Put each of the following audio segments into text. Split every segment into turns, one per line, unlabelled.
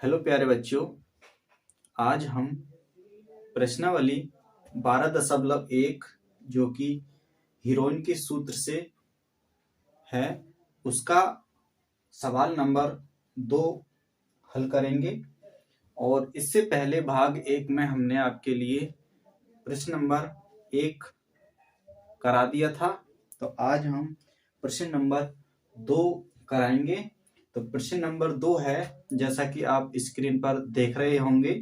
Hello प्यारे बच्चों, आज हम प्रश्नावली 12.1 जो कि हीरोइन के सूत्र से है उसका सवाल नंबर 2 हल करेंगे। और इससे पहले भाग 1 में हमने आपके लिए प्रश्न नंबर 1 करा दिया था, तो आज हम प्रश्न नंबर 2 कराएंगे। तो प्रश्न नंबर 2 है, जैसा कि आप स्क्रीन पर देख रहे होंगे,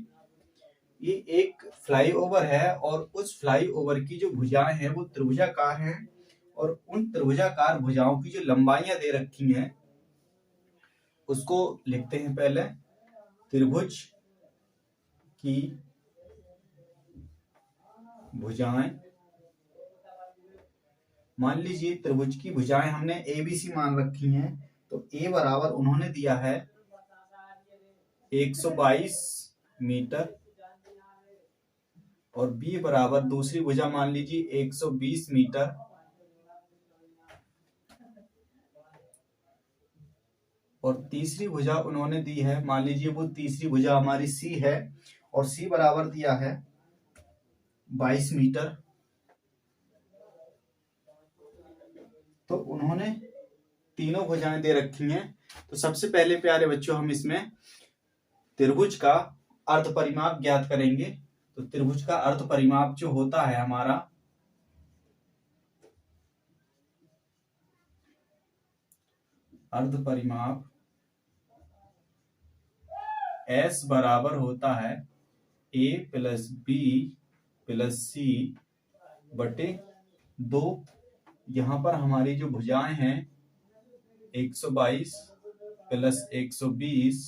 ये एक फ्लाईओवर है और उस फ्लाईओवर की जो भुजाएं हैं वो त्रिभुजाकार हैं और उन त्रिभुजाकार भुजाओं की जो लंबाइयां दे रखी हैं उसको लिखते हैं। पहले त्रिभुज की भुजाएं, मान लीजिए त्रिभुज की भुजाएं हमने ABC मान रखी हैं, तो A बराबर उन्होंने दिया है 122 मीटर और B बराबर दूसरी भुजा मान लीजिए 120 मीटर और तीसरी भुजा उन्होंने दी है, मान लीजिए वो तीसरी भुजा हमारी C है और C बराबर दिया है 22 मीटर। तो उन्होंने तीनों भुजाएं दे रखी हैं। तो सबसे पहले प्यारे बच्चों हम इसमें त्रिभुज का अर्ध परिमाप ज्ञात करेंगे। तो त्रिभुज का अर्ध परिमाप जो होता है हमारा, अर्ध परिमाप S बराबर होता है A plus B plus C बटे 2। यहाँ पर हमारी जो भुजाएं हैं 122 प्लस 120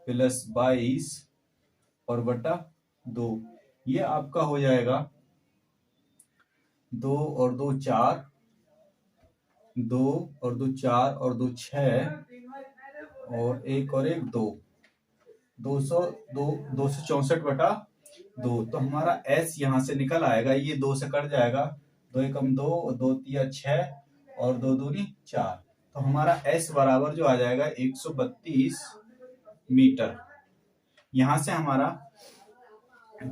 प्लस 22 और बटा 2, ये आपका हो जाएगा 2 और 2 4, 2 और 2 4 और 2 6 और 1 और 1 2, 264 बटा 2। तो हमारा S यहाँ से निकल आएगा, ये 2 से कट जाएगा, 2 एकम 2 और 2 तिया 6 और 2 दूनी 4। तो हमारा S बराबर जो आ जाएगा 132 मीटर। यहाँ से हमारा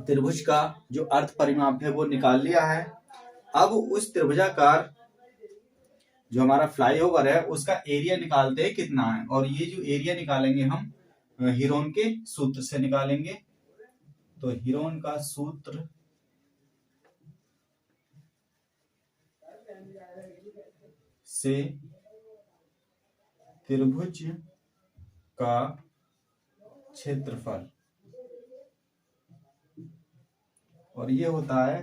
त्रिभुज का जो अर्ध परिमाप है वो निकाल लिया है। अब उस त्रिभुजाकार जो हमारा फ्लाईओवर है उसका एरिया निकालते हैं कितना है, और ये जो एरिया निकालेंगे हम हीरोन के सूत्र से निकालेंगे। तो हीरोन का सूत्र से त्रिभुज का क्षेत्रफल, और ये होता है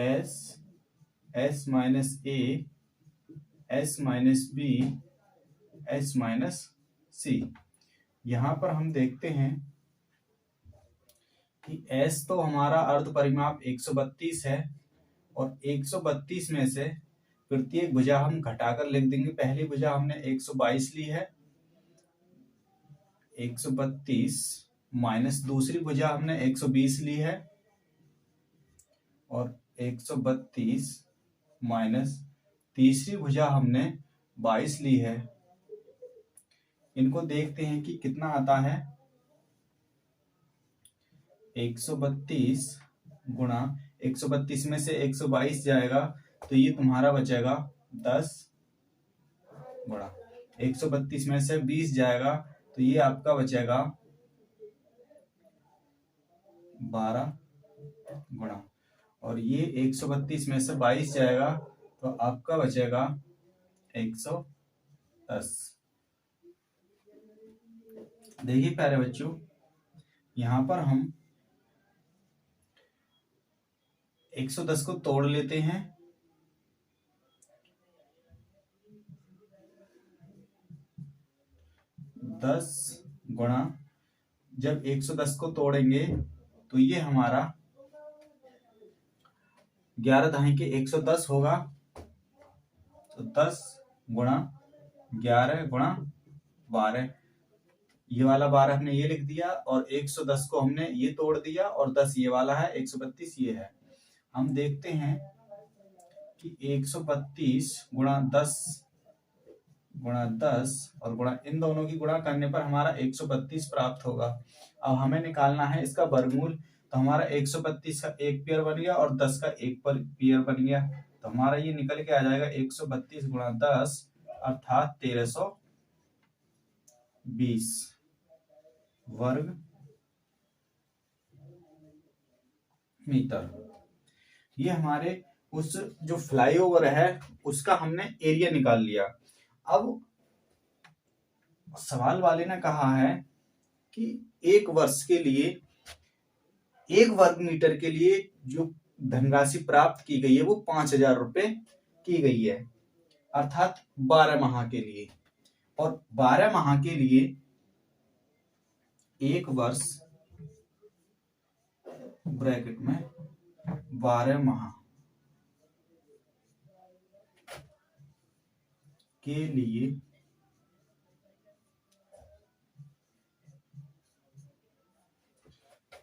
S minus A S minus B S minus C। यहां पर हम देखते हैं कि S तो हमारा अर्ध परिमाप 132 है और 132 में से प्रत्येक भुजा हम घटाकर लिख देंगे। पहली भुजा हमने 122 ली है, 132 माइनस दूसरी भुजा हमने 120 ली है और 132 माइनस तीसरी भुजा हमने 22 ली है। इनको देखते हैं कि कितना आता है। 132 गुणा 132 में से 122 जाएगा तो ये तुम्हारा बचेगा 10 गुणा 132 में से 20 जाएगा तो ये आपका बचेगा 12 गुणा, और ये 132 में से 22 जाएगा तो आपका बचेगा 110। देखिए प्यारे बच्चों, यहां पर हम 110 को तोड़ लेते हैं। दस गुणा, जब 110 को तोड़ेंगे तो ये हमारा 11 दहाई के 110 होगा। तो 10 गुणा 11 गुणा 12, ये वाला 12 हमने ये लिख दिया और 110 को हमने ये तोड़ दिया और 10 ये वाला है, 132 ये है। हम देखते हैं कि 132 गुणा 10 गुणा 10 और गुणा इन दोनों की गुणा करने पर हमारा 132 प्राप्त होगा। अब हमें निकालना है इसका वर्गमूल। तो हमारा 132 का एक पेयर बन गया और 10 का एक पेयर बन गया। तो हमारा ये निकल के आ जाएगा 132 गुणा 10 अर्थात 1320 वर्ग मीटर। ये हमारे उस जो फ्लाईओवर है उसका हमने एरिया निकाल लिया। अब सवाल वाले ने कहा है कि एक वर्ष के लिए 1 वर्ग मीटर के लिए जो धनराशि प्राप्त की गई है वो 5,000 रुपए की गई है, अर्थात 12 माह के लिए। और 12 माह के लिए एक वर्ष ब्रैकेट में 12 माह के लिए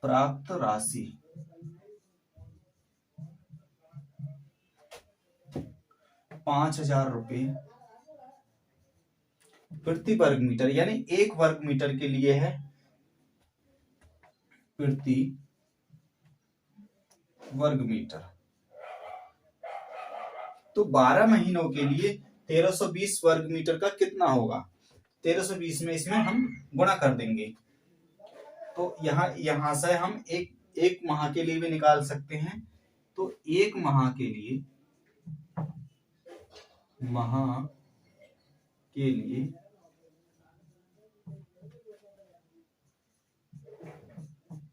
प्राप्त राशि 5,000 रुपए प्रति वर्ग मीटर, यानी 1 वर्ग मीटर के लिए है प्रति वर्ग मीटर। तो 12 महीनों के लिए 1320 वर्ग मीटर का कितना होगा? 1320 में इसमें हम गुणा कर देंगे। तो यहां से हम एक माह के लिए भी निकाल सकते हैं। तो एक माह के लिए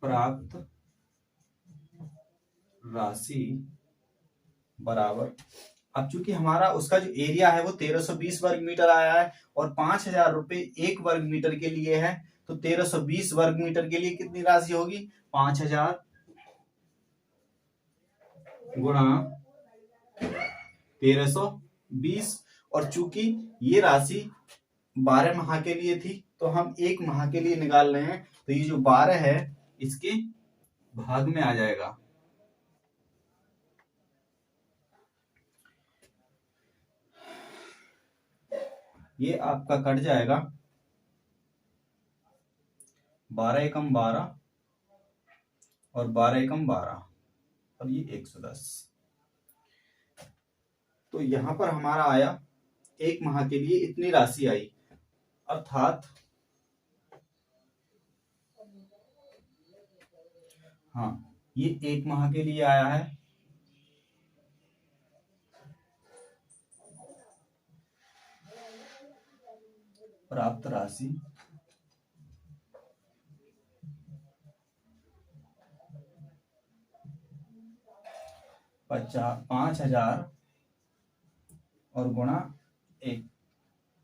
प्राप्त राशि बराबर, अब चूंकि हमारा उसका जो एरिया है वो 1320 वर्ग मीटर आया है और 5,000 रुपए 1 वर्ग मीटर के लिए है, तो 1320 वर्ग मीटर के लिए कितनी राशि होगी? 5,000 गुणा 1320। और चूंकि ये राशि 12 माह के लिए थी तो हम 1 माह के लिए निकाल रहे हैं, तो ये जो 12 है इसके भाग में आ जाएगा। ये आपका कट जाएगा 12 एकम 12 और 12 एकम 12 और ये 110। तो यहां पर हमारा आया 1 माह के लिए इतनी राशि आई, अर्थात हाँ ये 1 माह के लिए आया है। प्राप्त राशि 5,000 और गुणा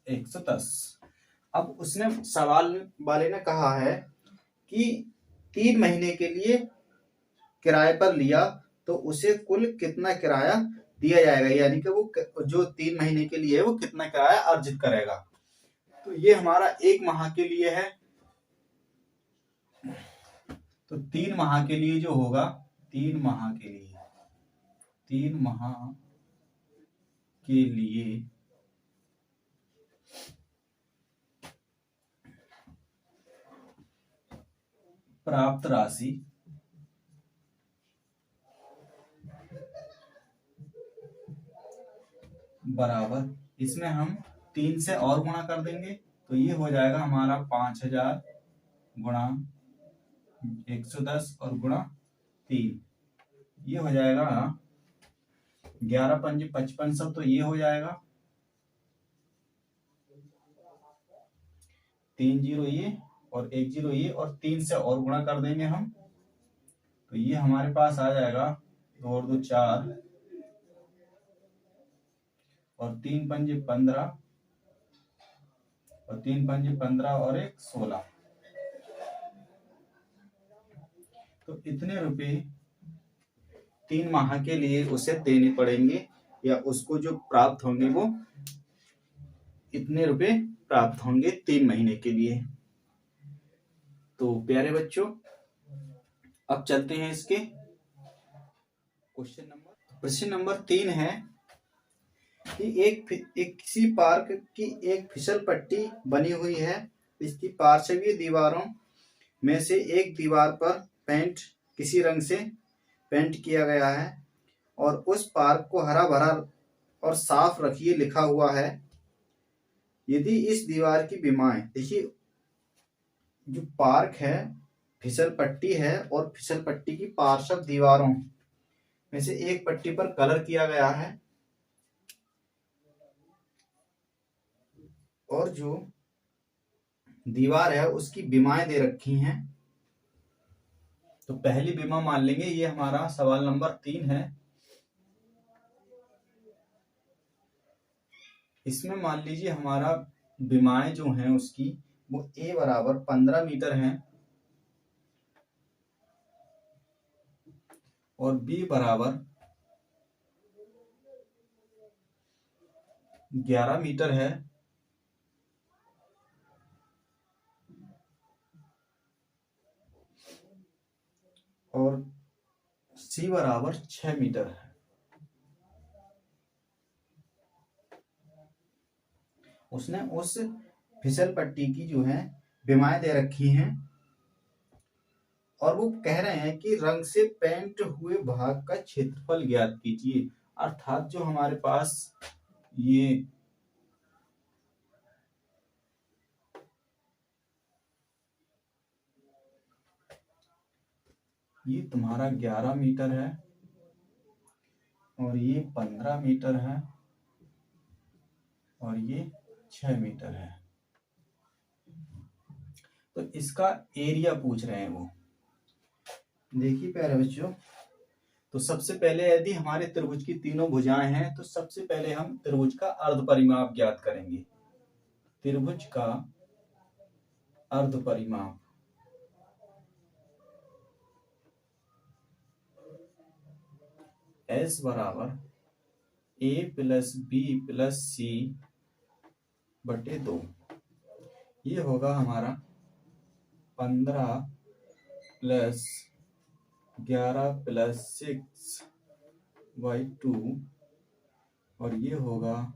110। अब उसने सवाल वाले ने कहा है कि 3 महीने के लिए किराए पर लिया तो उसे कुल कितना किराया दिया जाएगा, यानी कि वो जो 3 महीने के लिए है वो कितना किराया अर्जित करेगा। तो ये हमारा 1 माह के लिए है। तो 3 माह के लिए जो होगा 3 माह के लिए प्राप्त राशि बराबर, इसमें हम 3 से और गुणा कर देंगे तो ये हो जाएगा हमारा 5,000 गुणा 110 और गुणा 3, ये हो जाएगा 11 पंजे 5500। तो ये हो जाएगा 3 जीरो ये और 1 जीरो ये और 3 से और गुणा कर देंगे हम, तो ये हमारे पास आ जाएगा 2 और 2 4 और 3 पंजे 15 और 3 पंजे 15 और 1 16। तो इतने रुपए 3 माह के लिए उसे देने पड़ेंगे, या उसको जो प्राप्त होंगे वो इतने रुपए प्राप्त होंगे 3 महीने के लिए। तो प्यारे बच्चों अब चलते हैं इसके प्रश्न नंबर 3 है कि एक किसी पार्क की एक फिसल पट्टी बनी हुई है। इसकी पार्श्वीय दीवारों में से एक दीवार पर किसी रंग से पेंट किया गया है और उस पार्क को हरा भरा और साफ रखिए लिखा हुआ है। यदि इस दीवार की विमाएं, देखिए जो पार्क है, फिसल पट्टी है और फिसल पट्टी की पार्श्व दीवारों में से एक पट्टी पर कलर किया गया है और जो दीवार है उसकी विमाएं दे रखी हैं। तो पहली विमा मान लेंगे, ये हमारा सवाल नंबर 3 है। इसमें मान लीजिए हमारा विमाएं जो हैं उसकी वो ए बराबर 15 मीटर है और बी बराबर 11 मीटर है और सी बराबर 6 मीटर है। उसने उस फिसल पट्टी की जो है विमाएं दे रखी हैं और वो कह रहे हैं कि रंग से पेंट हुए भाग का क्षेत्रफल ज्ञात कीजिए। अर्थात जो हमारे पास ये तुम्हारा 11 मीटर है और ये 15 मीटर है और ये 6 मीटर है। तो इसका एरिया पूछ रहे हैं वो। देखिए प्यारे बच्चों, तो सबसे पहले यदि हमारे त्रिभुज की तीनों भुजाएं हैं तो सबसे पहले हम त्रिभुज का अर्ध परिमाप ज्ञात करेंगे। त्रिभुज का अर्ध परिमाप S बराबर A plus B plus C बटे 2। ये होगा हमारा 15 प्लस 11 प्लस 6/2 और ये होगा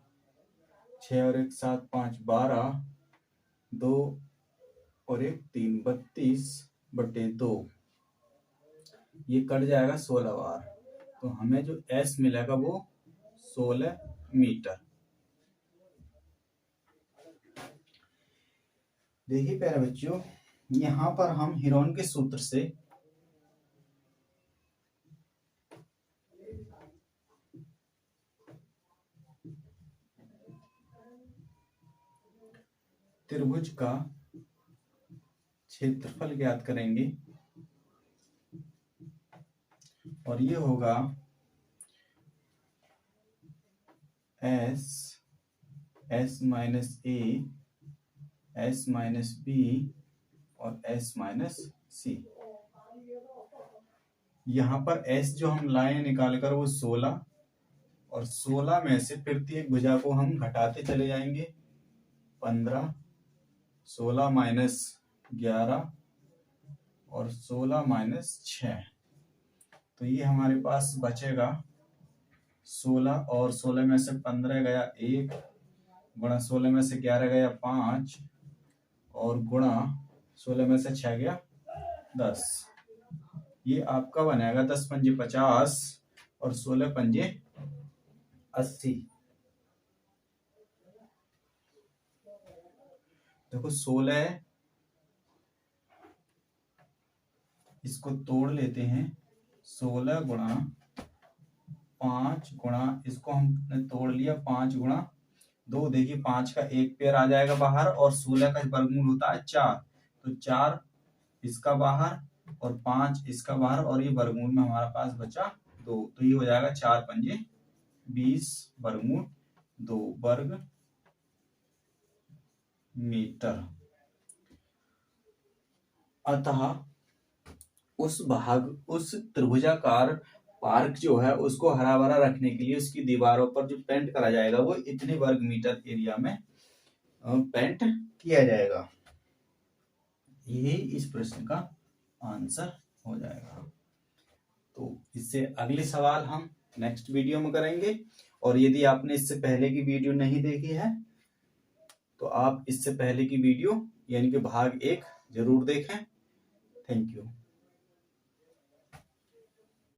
6 और 1 7 5 12, 2 और 1 3 32/2। ये कट जाएगा 16 बार, तो हमें जो S मिलेगा वो 16 मीटर। देखिए प्यारे बच्चों, यहां पर हम हीरोन के सूत्र से त्रिभुज का क्षेत्रफल ज्ञात करेंगे और ये होगा S minus A, S minus B और S माइनस C। यहाँ पर S जो हम लाए निकाल कर वो 16 और 16 में से प्रत्येक भुजा को हम घटाते चले जाएंगे। 15, 16 माइनस 11 और 16 माइनस 6, तो ये हमारे पास बचेगा 16 और 16 में से 15 गया 1 गुणा 16 में से 11 गया 5 और गुणा 16 में से 6 गया 10। ये आपका बनेगा 10 पंजे 50 और 16 पंजे 80। देखो 16, इसको तोड़ लेते हैं। 16 गुणा 5 गुणा, इसको हमने तोड़ लिया 5 गुणा 2। देखिए 5 का एक पेयर आ जाएगा बाहर और 16 का वर्गमूल होता है 4, तो 4 इसका बाहर और 5 इसका बाहर और ये वर्गमूल में हमारा पास बचा 2, तो ये हो जाएगा 4 पंजे 20 वर्गमूल 2 वर्ग मीटर। अतः उस त्रिभुजाकार पार्क जो है उसको हरा भरा रखने के लिए उसकी दीवारों पर जो पेंट करा जाएगा वो इतने वर्ग मीटर एरिया में पेंट किया जाएगा। यही इस प्रश्न का आंसर हो जाएगा। तो इससे अगले सवाल हम नेक्स्ट वीडियो में करेंगे और यदि आपने इससे पहले की वीडियो नहीं देखी है तो आप इससे पहले की वीडियो यानी कि भाग 1 जरूर देखें। Thank you.